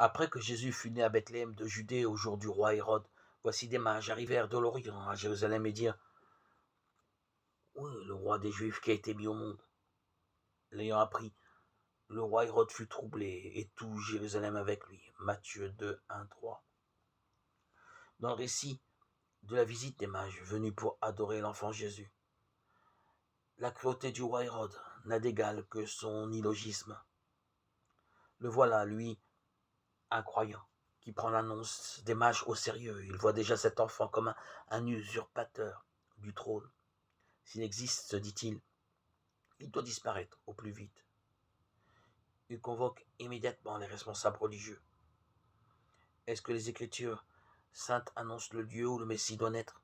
Après que Jésus fut né à Bethléem de Judée au jour du roi Hérode, voici des mages arrivèrent de l'Orient à Jérusalem et dirent: où est le roi des Juifs qui a été mis au monde? L'ayant appris, le roi Hérode fut troublé et tout Jérusalem avec lui. Matthieu 2, 1, 3. Dans le récit de la visite des mages venus pour adorer l'enfant Jésus, la cruauté du roi Hérode n'a d'égal que son illogisme. Le voilà, lui, incroyant, qui prend l'annonce des mages au sérieux. Il voit déjà cet enfant comme un usurpateur du trône. S'il existe, se dit-il, il doit disparaître au plus vite. Il convoque immédiatement les responsables religieux. Est-ce que les Écritures saintes annoncent le lieu où le Messie doit naître?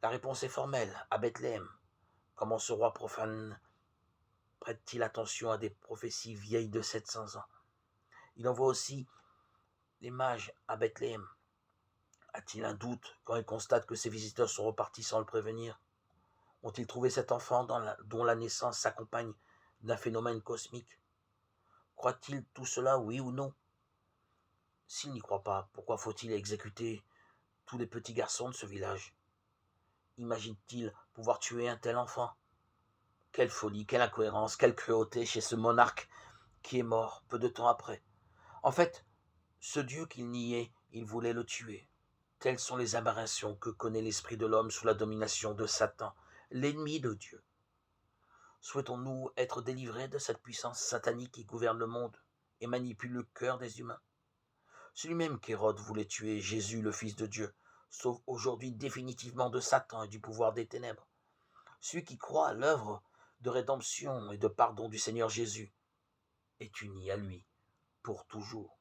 La réponse est formelle, à Bethléem. Comment ce roi profane prête-t-il attention à des prophéties vieilles de 700 ans? Il envoie aussi les mages à Bethléem. A-t-il un doute quand il constate que ses visiteurs sont repartis sans le prévenir? Ont-ils trouvé cet enfant dont la naissance s'accompagne d'un phénomène cosmique? Croit-il tout cela, oui ou non? S'il n'y croit pas, pourquoi faut-il exécuter tous les petits garçons de ce village? Imagine-t-il pouvoir tuer un tel enfant? Quelle folie, quelle incohérence, quelle cruauté chez ce monarque qui est mort peu de temps après. En fait, ce Dieu qu'il niait, il voulait le tuer. Telles sont les aberrations que connaît l'esprit de l'homme sous la domination de Satan, l'ennemi de Dieu. Souhaitons-nous être délivrés de cette puissance satanique qui gouverne le monde et manipule le cœur des humains? Celui-même qu'Hérode voulait tuer, Jésus, le Fils de Dieu, sauve aujourd'hui définitivement de Satan et du pouvoir des ténèbres. Celui qui croit à l'œuvre de rédemption et de pardon du Seigneur Jésus est uni à lui pour toujours.